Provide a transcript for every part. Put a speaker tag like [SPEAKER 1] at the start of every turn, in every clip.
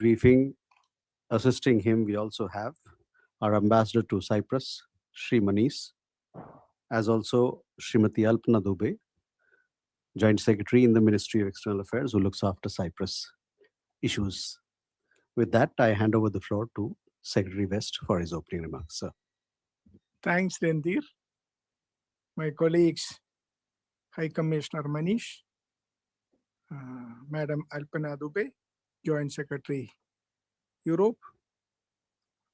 [SPEAKER 1] briefing. Assisting him, we also have our ambassador to Cyprus, Sri Manis, as also Srimati Alpana Dubey, Joint Secretary in the Ministry of External Affairs, who looks after Cyprus issues. With that, I hand over the floor to Secretary West for his opening remarks, sir.
[SPEAKER 2] Thanks, Rendir. My colleagues, High Commissioner Manish, Madam Alpana Dubey, Joint Secretary Europe,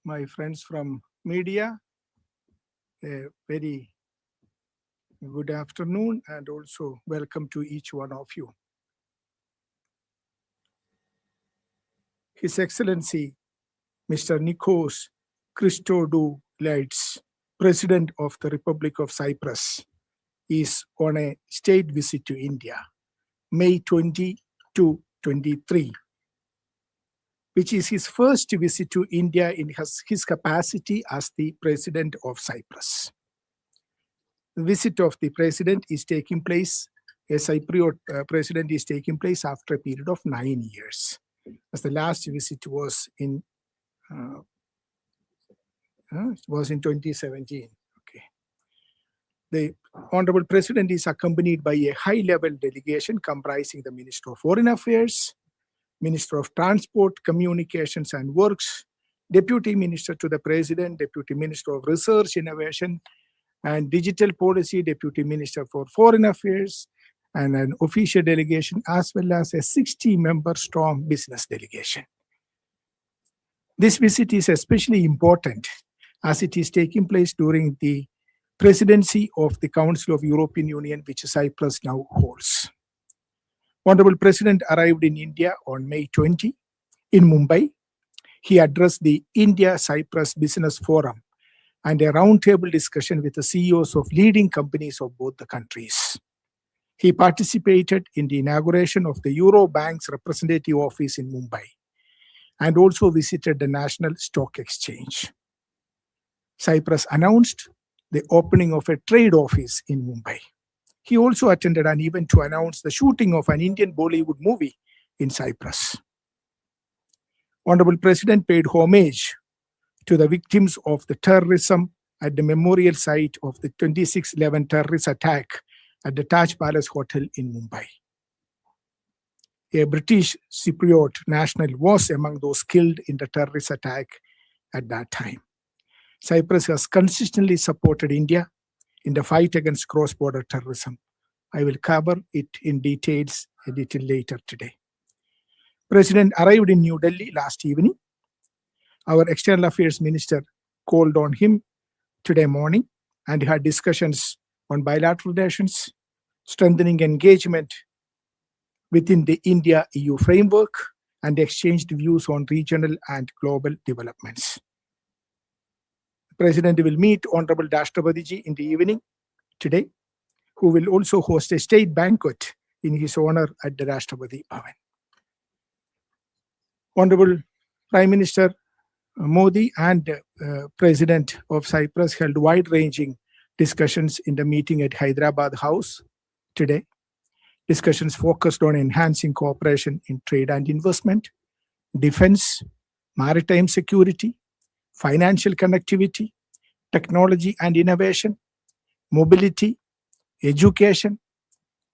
[SPEAKER 2] my friends from media, a very good afternoon and also welcome to each one of you. His Excellency, Mr. Nikos Christodoulidis, President of the Republic of Cyprus, is on a state visit to India, May 20 to 23, which is his first visit to India in his capacity as the President of Cyprus. The visit of the President is taking place, a Cypriot President is taking place after a period of 9 years, as the last visit was in 2017. Okay. The Honorable President is accompanied by a high-level delegation comprising the Minister of Foreign Affairs, Minister of Transport, Communications and Works, Deputy Minister to the President, Deputy Minister of Research, Innovation and Digital Policy, Deputy Minister for Foreign Affairs, and an official delegation, as well as a 60-member strong business delegation. This visit is especially important as it is taking place during the presidency of the Council of European Union, which Cyprus now holds. Honorable President arrived in India on May 20 in Mumbai. He addressed the India-Cyprus Business Forum and a roundtable discussion with the CEOs of leading companies of both the countries. He participated in the inauguration of the Euro Bank's representative office in Mumbai and also visited the National Stock Exchange. Cyprus announced the opening of a trade office in Mumbai. He also attended an event to announce the shooting of an Indian Bollywood movie in Cyprus. Honorable President paid homage to the victims of the terrorism at the memorial site of the 26/11 terrorist attack at the Taj Palace Hotel in Mumbai. A British Cypriot national was among those killed in the terrorist attack at that time. Cyprus has consistently supported India in the fight against cross-border terrorism. I will cover it in details a little later today. President arrived in New Delhi last evening. Our External Affairs Minister called on him today morning and had discussions on bilateral relations, strengthening engagement within the India-EU framework, and exchanged views on regional and global developments. The President will meet Honorable Rashtrapati in the evening today, who will also host a state banquet in his honor at the Rashtrapati Bhavan. Honorable Prime Minister Modi and President of Cyprus held wide-ranging discussions in the meeting at Hyderabad House today. Discussions focused on enhancing cooperation in trade and investment, defense, maritime security, financial connectivity, technology and innovation, mobility, education,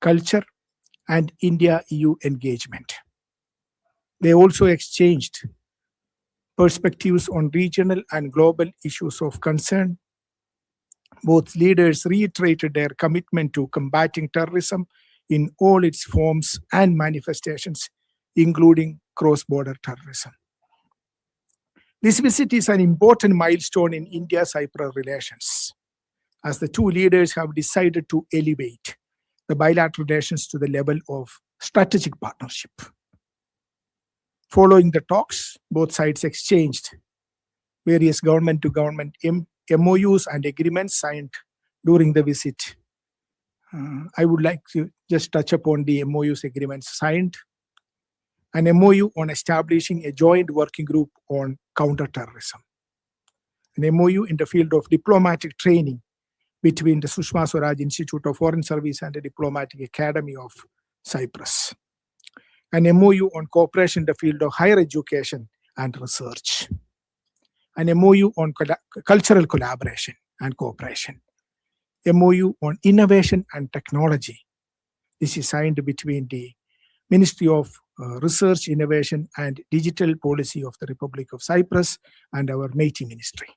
[SPEAKER 2] culture, and India-EU engagement. They also exchanged perspectives on regional and global issues of concern. Both leaders reiterated their commitment to combating terrorism in all its forms and manifestations, including cross-border terrorism. This visit is an important milestone in India-Cyprus relations, as the two leaders have decided to elevate the bilateral relations to the level of strategic partnership. Following the talks, both sides exchanged various government-to-government MOUs and agreements signed during the visit. I would like to just touch upon the MOUs agreements signed. An MOU on establishing a joint working group on counterterrorism. An MOU in the field of diplomatic training between the Sushma Swaraj Institute of Foreign Service and the Diplomatic Academy of Cyprus. an MOU on cooperation in the field of higher education and research, an MOU on cultural collaboration and cooperation, MOU on innovation and technology. This is signed between the Ministry of Research, Innovation and Digital Policy of the Republic of Cyprus and our MEA ministry.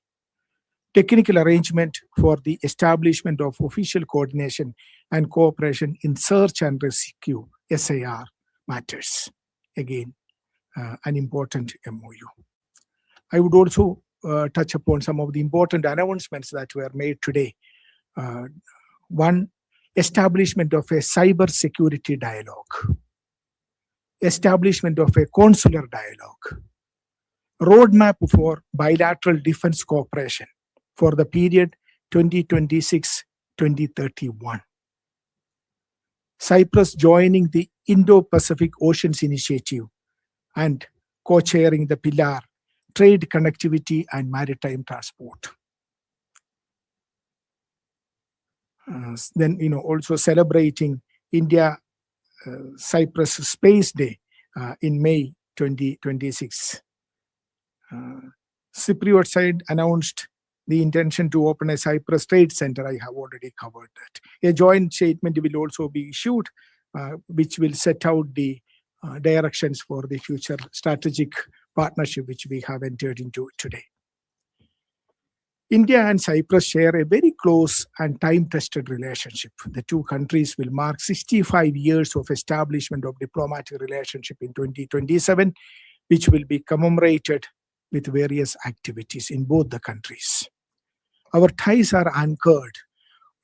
[SPEAKER 2] Technical arrangement for the establishment of official coordination and cooperation in search and rescue SAR matters. Again, an important MOU. I would also touch upon some of the important announcements that were made today. One, establishment of a cyber security dialogue, establishment of a consular dialogue, roadmap for bilateral defense cooperation for the period 2026-2031. Cyprus joining the Indo-Pacific Oceans Initiative and co-chairing the pillar Trade, Connectivity and Maritime Transport. Then, also celebrating India-Cyprus Space Day in May 2026. Cypriot side announced the intention to open a Cyprus Trade Center. I have already covered that. A joint statement will also be issued, which will set out the directions for the future strategic partnership which we have entered into today. India and Cyprus share a very close and time-tested relationship. The two countries will mark 65 years of establishment of diplomatic relationship in 2027, which will be commemorated with various activities in both the countries. Our ties are anchored,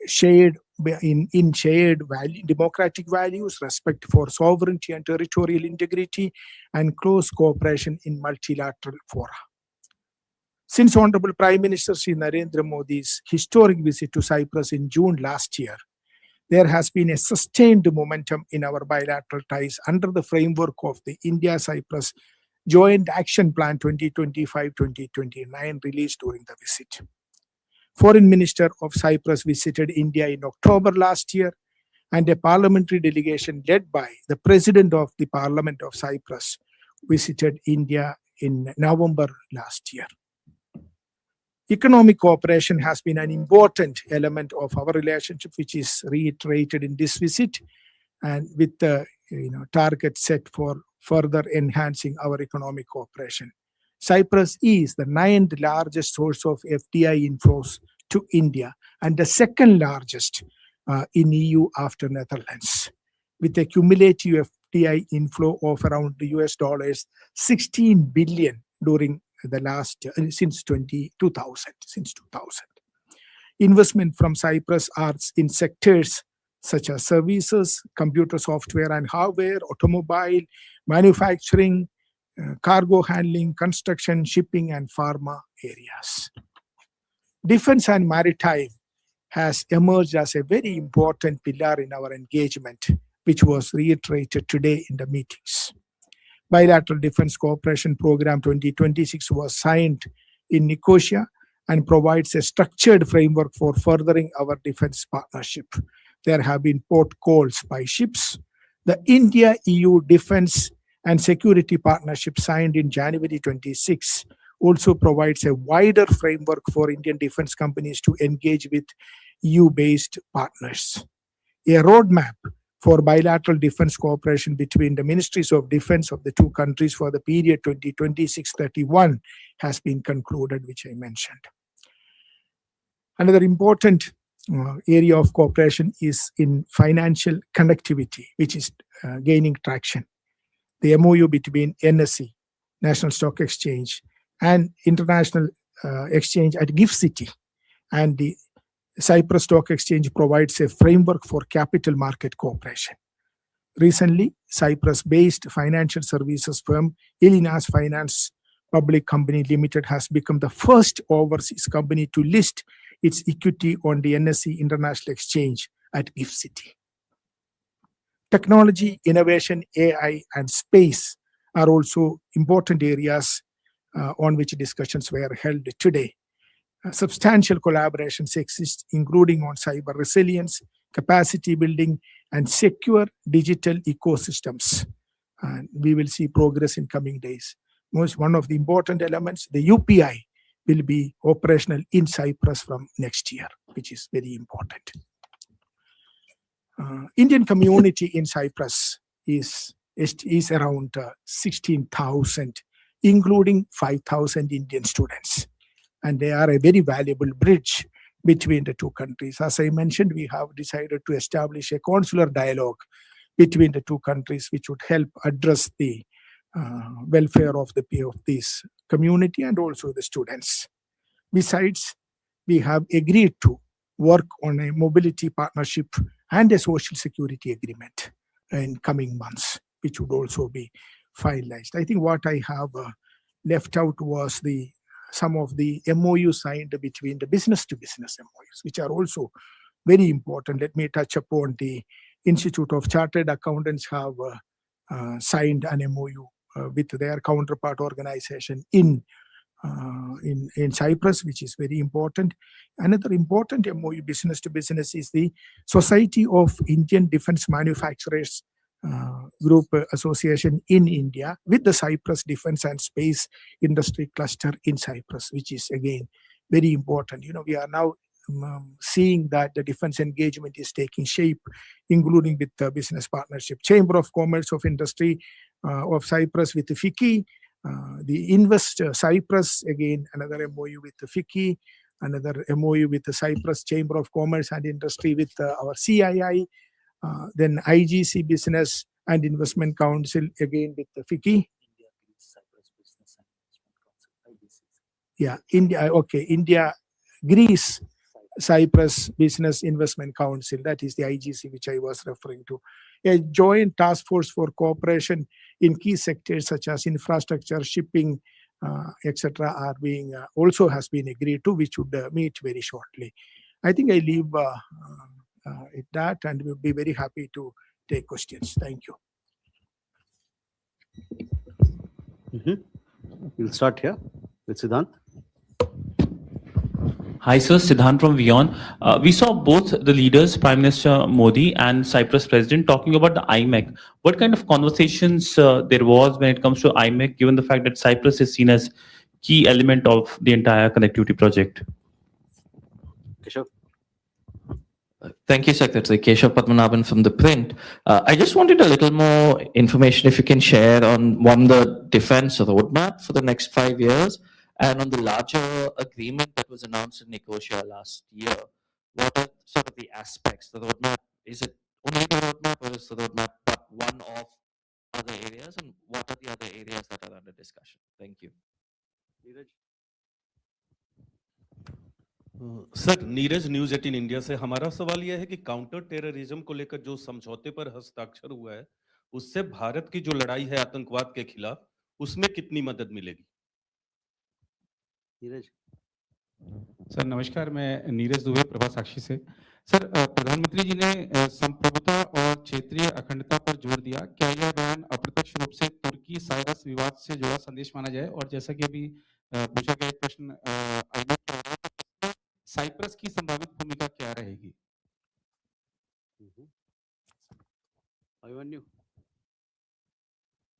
[SPEAKER 2] shared in shared democratic values, respect for sovereignty and territorial integrity, and close cooperation in multilateral fora. Since Honorable Prime Minister Sri Narendra Modi's historic visit to Cyprus in June last year, there has been a sustained momentum in our bilateral ties under the framework of the India-Cyprus Joint Action Plan 2025-2029 released during the visit. Foreign Minister of Cyprus visited India in October last year, and a parliamentary delegation led by the President of the Parliament of Cyprus visited India in November last year. Economic cooperation has been an important element of our relationship, which is reiterated in this visit, and with the target set for further enhancing our economic cooperation. Cyprus is the 9th largest source of FDI inflows to India and the second largest in EU after Netherlands, with a cumulative FDI inflow of around US dollars 16 billion during the last since 2000. Investment from Cyprus are in sectors such as services, computer software and hardware, automobile, manufacturing, cargo handling, construction, shipping, and pharma areas. Defense and maritime has emerged as a very important pillar in our engagement, which was reiterated today in the meetings. Bilateral Defense Cooperation Program 2026 was signed in Nicosia and provides a structured framework for furthering our defense partnership. There have been port calls by ships. The India-EU Defense and Security Partnership signed in January 26 also provides a wider framework for Indian defense companies to engage with EU-based partners. A roadmap for bilateral defense cooperation between the Ministries of Defense of the two countries for the period 2026-31 has been concluded, which I mentioned. Another important area of cooperation is in financial connectivity, which is gaining traction. The MOU between NSE, National Stock Exchange, and International Exchange at Gift City and the Cyprus Stock Exchange provides a framework for capital market cooperation. Recently, Cyprus-based financial services firm Ilinas Finance Public Company Limited has become the first overseas company to list its equity on the NSE International Exchange at Gift City. Technology, innovation, AI, and space are also important areas on which discussions were held today. Substantial collaborations exist, including on cyber resilience, capacity building, and secure digital ecosystems. and we will see progress in coming days. One of the important elements, the UPI, will be operational in Cyprus from next year, which is very important. Indian community in Cyprus is around 16,000, including 5,000 Indian students. And they are a very valuable bridge between the two countries. As I mentioned, we have decided to establish a consular dialogue between the two countries, which would help address the welfare of this community and also the students. Besides, we have agreed to work on a mobility partnership and a social security agreement in coming months, which would also be finalized. I think what I have left out was some of the MOU signed between the business to business MOUs, which are also very important. Let me touch upon the Institute of Chartered Accountants have signed an MOU with their counterpart organization in Cyprus, which is very important. Another important MOU business to business is the Society of Indian Defense Manufacturers Group Association in India with the Cyprus Defense and Space Industry Cluster in Cyprus, which is again very important. We are now seeing that the defense engagement is taking shape, including with the business partnership. Chamber of Commerce of Industry of Cyprus with the FICCI, the Invest Cyprus, again another MOU with the FICCI, another MOU with the Cyprus Chamber of Commerce and Industry with our CII, then IGC Business and Investment Council again with the FICCI. Yeah, India, Greece, Cyprus Business Investment Council, that is the IGC which I was referring to. A joint task force for cooperation in key sectors such as infrastructure, shipping, etc. are being also has been agreed to, which would meet very shortly. I think I leave it that, and we'll be very happy to take questions. Thank you.
[SPEAKER 1] We'll start here with Siddhant.
[SPEAKER 3] Hi, sir. Siddhant from WION. We saw both the leaders, Prime Minister Modi and Cyprus President, talking about the IMEC. What kind of conversations there was when it comes to IMEC, given the fact that Cyprus is seen as key element of the entire connectivity project?
[SPEAKER 1] Keshav.
[SPEAKER 4] Thank you, Secretary. Keshav Padmanabhan from The Print. I just wanted a little more information, if you can share, on the defense roadmap for the next 5 years, and on the larger agreement that was announced in Nicosia last year. What are sort of the aspects? The roadmap, is it only the roadmap, or is the roadmap but one of other areas? And what are the other areas that are under discussion? Thank you.
[SPEAKER 5] Sir, Neeraj news 18 India से हमारा सवाल यह है कि counter terrorism को लेकर जो समझौते पर हस्ताक्षर हुआ है, उससे भारत की जो लड़ाई है आतंकवाद के खिलाफ, उसमें कितनी मदद मिलेगी?
[SPEAKER 1] नीरज।
[SPEAKER 6] सर नमस्कार, मैं नीरज दुबे प्रभा साक्षी से। सर, प्रधानमंत्री जी ने संप्रभुता और क्षेत्रीय अखंडता पर जोर दिया। क्या यह बयान अप्रत्यक्ष रूप से तुर्की साइप्रस विवाद से जुड़ा संदेश माना जाए? और जैसा कि अभी पूछा गया एक प्रश्न आईमेक के बारे में, साइप्रस की संभावित भूमिका क्या रहेगी?
[SPEAKER 1] Avanyu.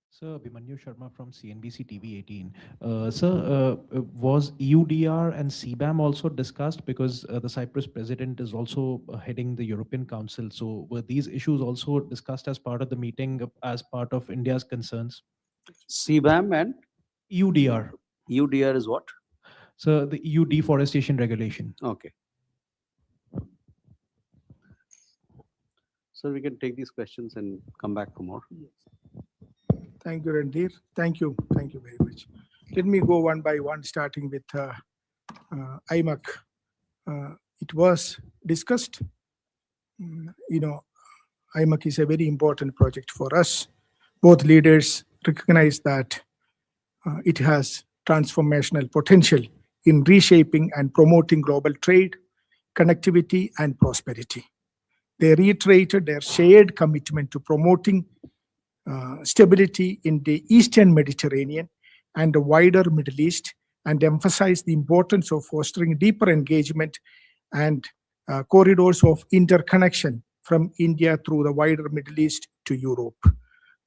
[SPEAKER 7] Sir, Abhimanyu Sharma from CNBC TV 18. Sir, was EUDR and CBAM also discussed? Because the Cyprus president is also heading the European Council. So were these issues also discussed as part of the meeting, as part of India's concerns?
[SPEAKER 1] CBAM and?
[SPEAKER 7] EUDR.
[SPEAKER 1] EUDR is what?
[SPEAKER 7] So the EU deforestation regulation.
[SPEAKER 1] Okay. So we can take these questions and come back for more.
[SPEAKER 2] Thank you, Randir. Thank you very much. Let me go one by one, starting with IMEC. It was discussed. IMEC is a very important project for us. Both leaders recognize that it has transformational potential in reshaping and promoting global trade, connectivity, and prosperity. They reiterated their shared commitment to promoting stability in the Eastern Mediterranean and the wider Middle East, and emphasized the importance of fostering deeper engagement and corridors of interconnection from India through the wider Middle East to Europe.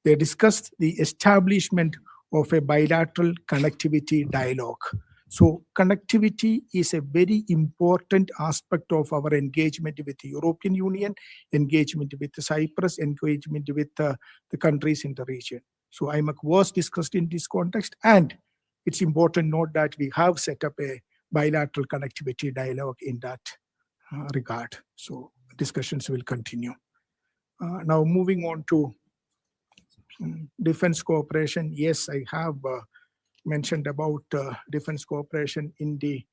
[SPEAKER 2] They discussed the establishment of a bilateral connectivity dialogue. So connectivity is a very important aspect of our engagement with the European Union, engagement with Cyprus, engagement with the countries in the region. So IMEC was discussed in this context, and it's important to note that we have set up a bilateral connectivity dialogue in that regard. So discussions will continue. Now moving on to defense cooperation. Yes, I have mentioned about defense cooperation in the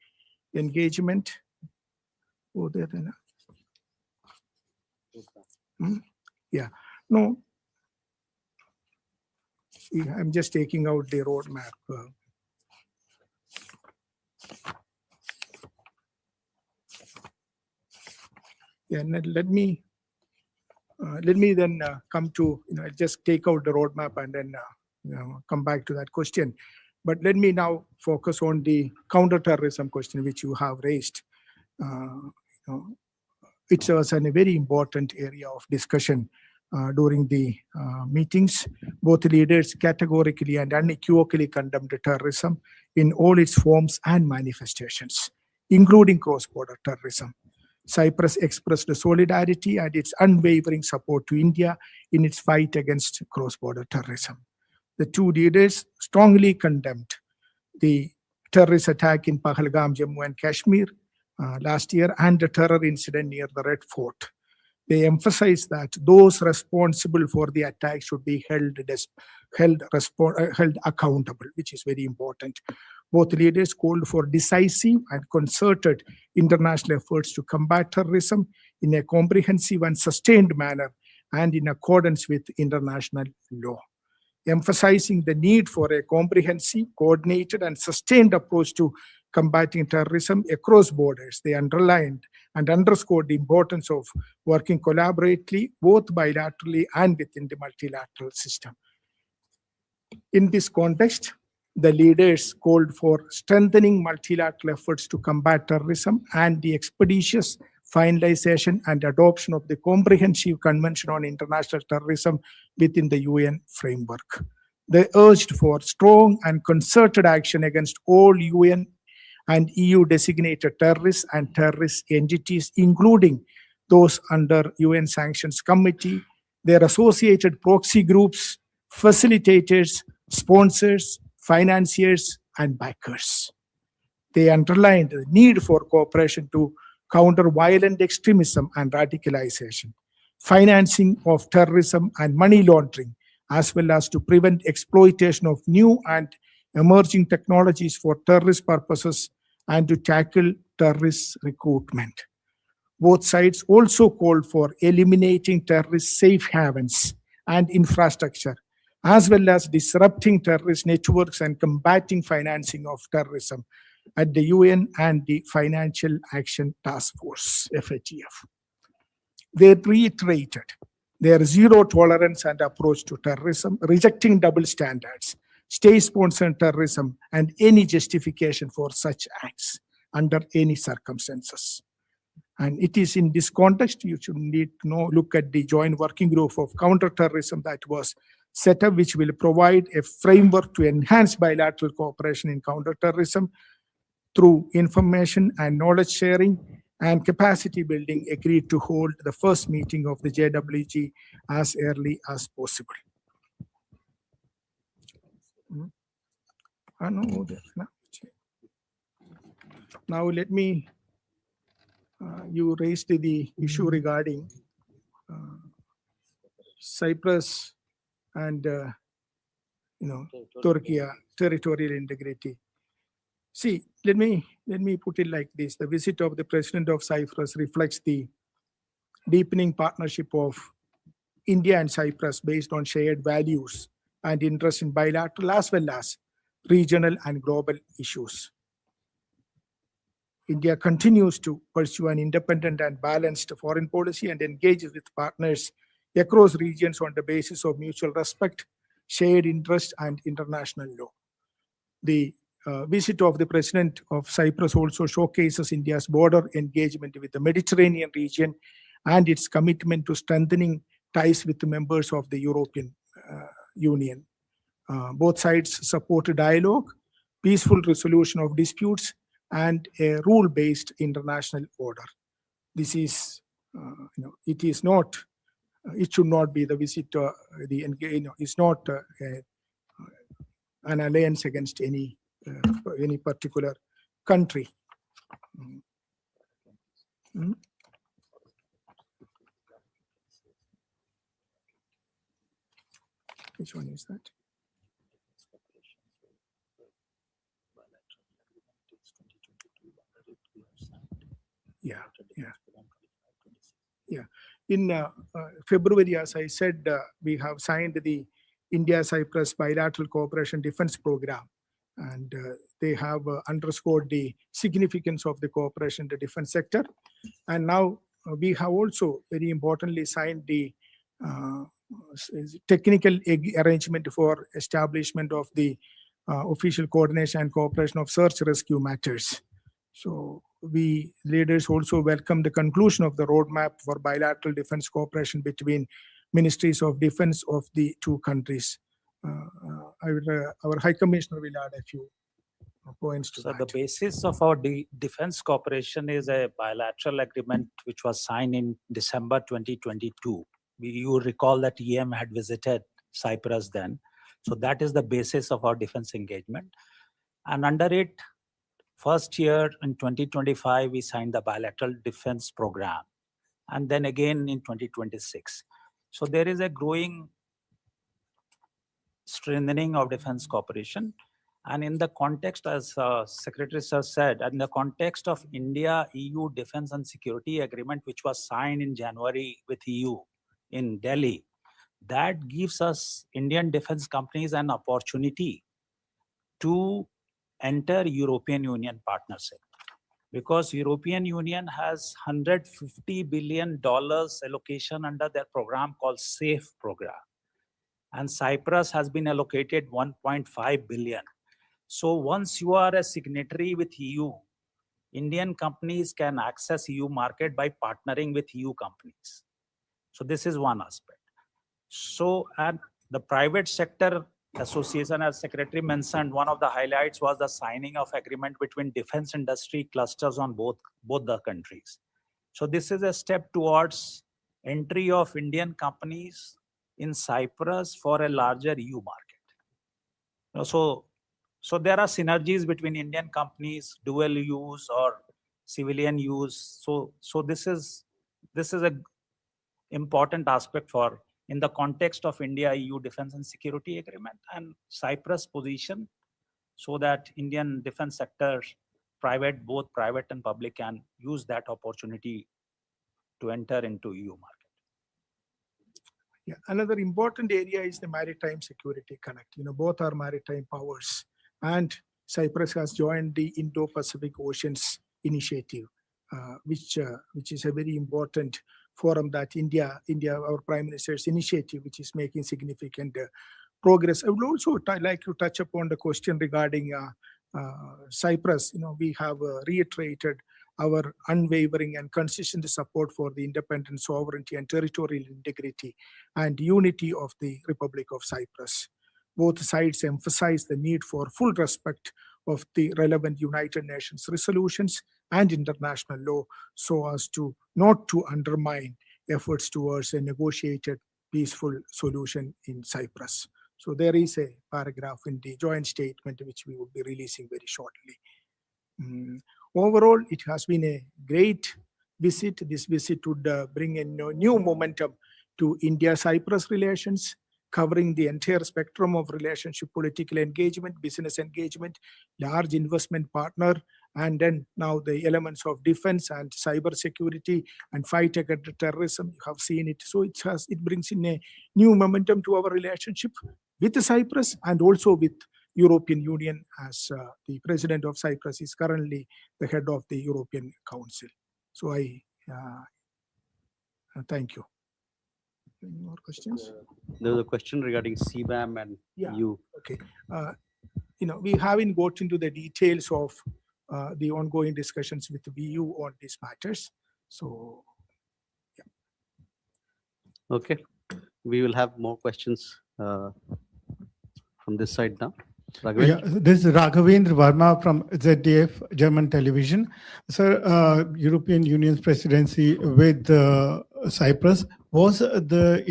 [SPEAKER 2] engagement. Oh, there. Yeah, no. I'm just taking out the roadmap. Yeah, let me then come to, just take out the roadmap and then come back to that question. But let me now focus on the counterterrorism question which you have raised. It was a very important area of discussion during the meetings. Both leaders categorically and unequivocally condemned terrorism in all its forms and manifestations, including cross-border terrorism. Cyprus expressed solidarity and its unwavering support to India in its fight against cross-border terrorism. The two leaders strongly condemned the terrorist attack in Pahalgam, Jammu and Kashmir last year and the terror incident near the Red Fort. They emphasized that those responsible for the attack should be held accountable, which is very important. Both leaders called for decisive and concerted international efforts to combat terrorism in a comprehensive and sustained manner and in accordance with international law. Emphasizing the need for a comprehensive, coordinated, and sustained approach to combating terrorism across borders, they underlined and underscored the importance of working collaboratively, both bilaterally and within the multilateral system. In this context, the leaders called for strengthening multilateral efforts to combat terrorism and the expeditious finalization and adoption of the Comprehensive Convention on International Terrorism within the UN framework. They urged for strong and concerted action against all UN and EU designated terrorists and terrorist entities, including those under UN Sanctions Committee, their associated proxy groups, facilitators, sponsors, financiers, and backers. They underlined the need for cooperation to counter violent extremism and radicalization, financing of terrorism and money laundering, as well as to prevent exploitation of new and emerging technologies for terrorist purposes and to tackle terrorist recruitment. Both sides also called for eliminating terrorist safe havens and infrastructure, as well as disrupting terrorist networks and combating financing of terrorism at the UN and the Financial Action Task Force, FATF. They reiterated their zero tolerance and approach to terrorism, rejecting double standards, state-sponsored terrorism, and any justification for such acts under any circumstances. And it is in this context you should need to look at the joint working group of counterterrorism that was set up, which will provide a framework to enhance bilateral cooperation in counterterrorism through information and knowledge sharing and capacity building. Agreed to hold the first meeting of the JWG as early as possible. Now let me, you raised the issue regarding Cyprus and Turkey territorial integrity. See, let me put it like this. The visit of the President of Cyprus reflects the deepening partnership of India and Cyprus based on shared values and interest in bilateral as well as regional and global issues. India continues to pursue an independent and balanced foreign policy and engages with partners across regions on the basis of mutual respect, shared interest, and international law. The visit of the President of Cyprus also showcases India's broader engagement with the Mediterranean region and its commitment to strengthening ties with the members of the European Union. Both sides support dialogue, peaceful resolution of disputes, and a rule-based international order. This is, it is not, it should not be the visit, it's not an alliance against any particular country. Mm. Which one is that? Yeah. In February, as I said, we have signed the India-Cyprus bilateral cooperation defense program, and they have underscored the significance of the cooperation in the defense sector. And now we have also very importantly signed the technical arrangement for establishment of the official coordination and cooperation of search rescue matters. So we leaders also welcome the conclusion of the roadmap for bilateral defense cooperation between ministries of defense of the two countries. Our High Commissioner will add a few points to
[SPEAKER 8] So
[SPEAKER 2] that.
[SPEAKER 8] the basis of our defense cooperation is a bilateral agreement which was signed in December 2022. You recall that EM had visited Cyprus then. So that is the basis of our defense engagement. And under it, first year in 2025, we signed the bilateral defense program. And then again in 2026. So there is a growing strengthening of defense cooperation. And in the context, as Secretary Sir said, in the context of India-EU Defense and Security Agreement, which was signed in January with EU in Delhi, that gives us Indian defense companies an opportunity to enter European Union partnership. Because European Union has $150 billion allocation under their program called SAFE program. And Cyprus has been allocated 1.5 billion. So once you are a signatory with EU, Indian companies can access EU market by partnering with EU companies. So this is one aspect. So, and the private sector association, as Secretary mentioned, one of the highlights was the signing of agreement between defense industry clusters on both the countries. So this is a step towards entry of Indian companies in Cyprus for a larger EU market. So there are synergies between Indian companies, dual use or civilian use. So this is a important aspect for in the context of India-EU Defense and Security Agreement and Cyprus position, so that Indian defense sector, both private and public, can use that opportunity to enter into EU market.
[SPEAKER 2] Yeah, another important area is the maritime security connect. Both are maritime powers, and Cyprus has joined the Indo-Pacific Oceans Initiative, which is a very important forum that India, our Prime Minister's initiative, which is making significant progress. I would also like to touch upon the question regarding Cyprus. We have reiterated our unwavering and consistent support for the independent sovereignty and territorial integrity and unity of the Republic of Cyprus. Both sides emphasize the need for full respect of the relevant United Nations resolutions and international law, so as to not to undermine efforts towards a negotiated peaceful solution in Cyprus. So there is a paragraph in the joint statement which we will be releasing very shortly. Overall, it has been a great visit. This visit would bring a new momentum to India-Cyprus relations, covering the entire spectrum of relationship, political engagement, business engagement, large investment partner, and then now the elements of defense and cyber security and fight against terrorism. You have seen it. So it brings in a new momentum to our relationship with Cyprus and also with European Union, as the president of Cyprus is currently the head of the European Council. So I thank you. Any more questions?
[SPEAKER 1] There was a question regarding CBAM and EU.
[SPEAKER 2] Okay. We haven't got into the details of the ongoing discussions with the EU on these matters. So,
[SPEAKER 1] Okay. We will have more questions From this side now.
[SPEAKER 9] Yeah,
[SPEAKER 1] Raghavendra?
[SPEAKER 9] this is Raghavendra Verma from ZDF, German television. Sir, European Union's presidency with Cyprus was the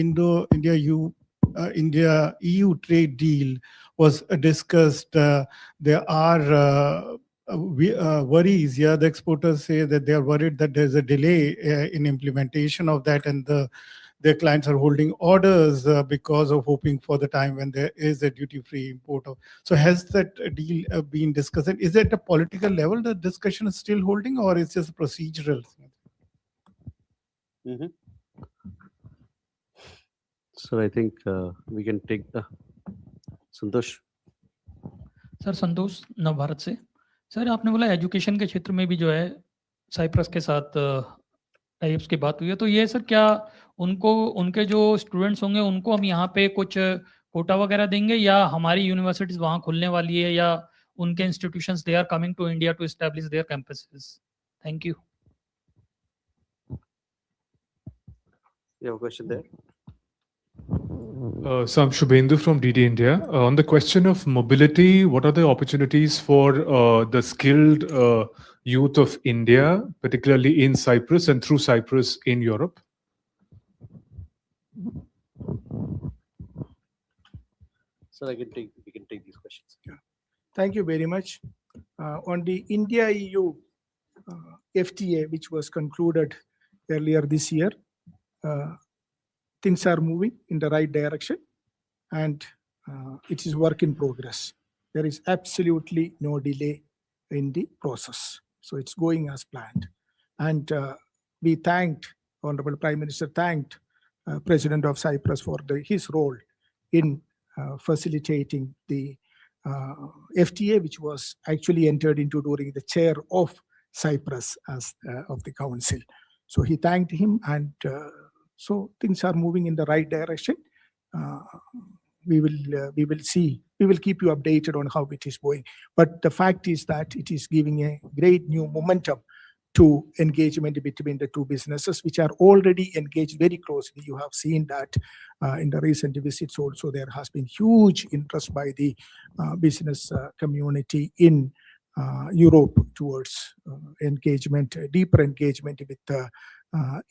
[SPEAKER 9] India-EU trade deal was discussed. There are worries. Yeah, the exporters say that they are worried that there's a delay in implementation of that, and their clients are holding orders because of hoping for the time when there is a duty-free import of. So has that deal been discussed? And is it at a political level the discussion is still holding, or is just procedural?
[SPEAKER 1] Mhm. So I think we can take the Santosh.
[SPEAKER 10] Sir Santosh Navbharat से। Sir आपने बोला education के क्षेत्र में भी जो है Cyprus के साथ टाइप्स की बात हुई है, तो ये सर क्या उनको उनके जो स्टूडेंट्स होंगे उनको हम यहाँ पे कुछ कोटा वगैरह देंगे, या हमारी यूनिवर्सिटीज वहाँ खुलने वाली है, या उनके institutions they are coming to India to establish their campuses? Thank you.
[SPEAKER 1] You have a question there?
[SPEAKER 11] So I'm Shubhendu from DD India. On the question of mobility, what are the opportunities for the skilled youth of India, particularly in Cyprus and through Cyprus in Europe?
[SPEAKER 1] Sir, we can take these questions.
[SPEAKER 2] Thank you very much. On the India-EU FTA, which was concluded earlier this year, things are moving in the right direction, and it is work in progress. There is absolutely no delay in the process. So it's going as planned. And we thanked, Honorable Prime Minister thanked President of Cyprus for his role in facilitating the FTA, which was actually entered into during the chair of Cyprus as of the council. So he thanked him, and so things are moving in the right direction. We will see. We will keep you updated on how it is going. But the fact is that it is giving a great new momentum to engagement between the two businesses, which are already engaged very closely. You have seen that in the recent visits also, there has been huge interest by the business community in Europe towards engagement, deeper engagement with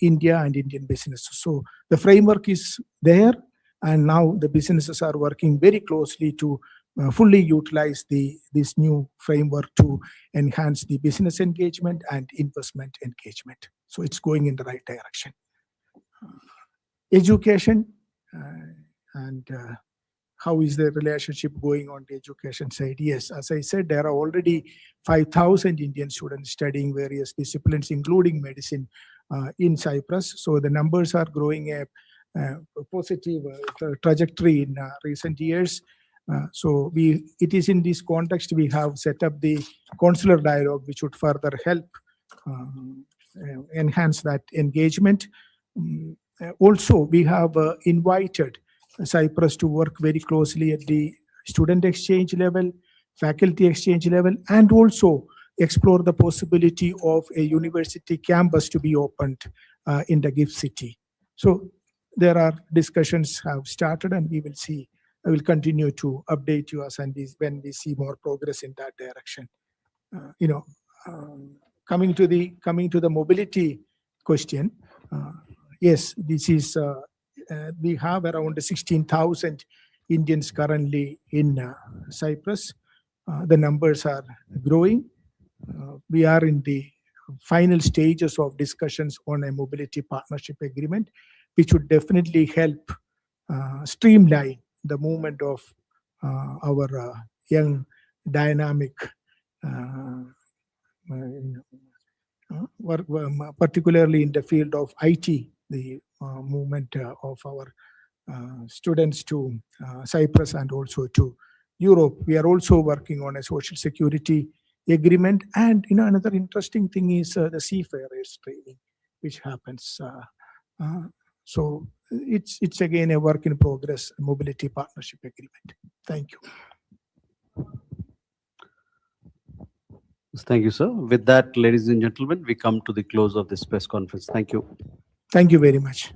[SPEAKER 2] India and Indian businesses. So the framework is there, and now the businesses are working very closely to fully utilize this new framework to enhance the business engagement and investment engagement. So it's going in the right direction. Education and how is the relationship going on the education side? Yes, as I said, there are already 5,000 Indian students studying various disciplines, including medicine, in Cyprus. So the numbers are growing a positive trajectory in recent years. So it is in this context we have set up the consular dialogue, which would further help enhance that engagement. Also, we have invited Cyprus to work very closely at the student exchange level, faculty exchange level, and also explore the possibility of a university campus to be opened in the gift city. So there are discussions have started, and we will see. I will continue to update you as and when we see more progress in that direction. Coming to the mobility question, yes, this is we have around 16,000 Indians currently in Cyprus. The numbers are growing. We are in the final stages of discussions on a mobility partnership agreement, which would definitely help streamline the movement of our young, dynamic, particularly in the field of IT, the movement of our students to Cyprus and also to Europe. We are also working on a social security agreement. And another interesting thing is the seafarers training, which happens. So it's again a work in progress, mobility partnership agreement. Thank you.
[SPEAKER 1] Thank you, sir. With that, ladies and gentlemen, we come to the close of this press conference. Thank you.
[SPEAKER 2] Thank you very much.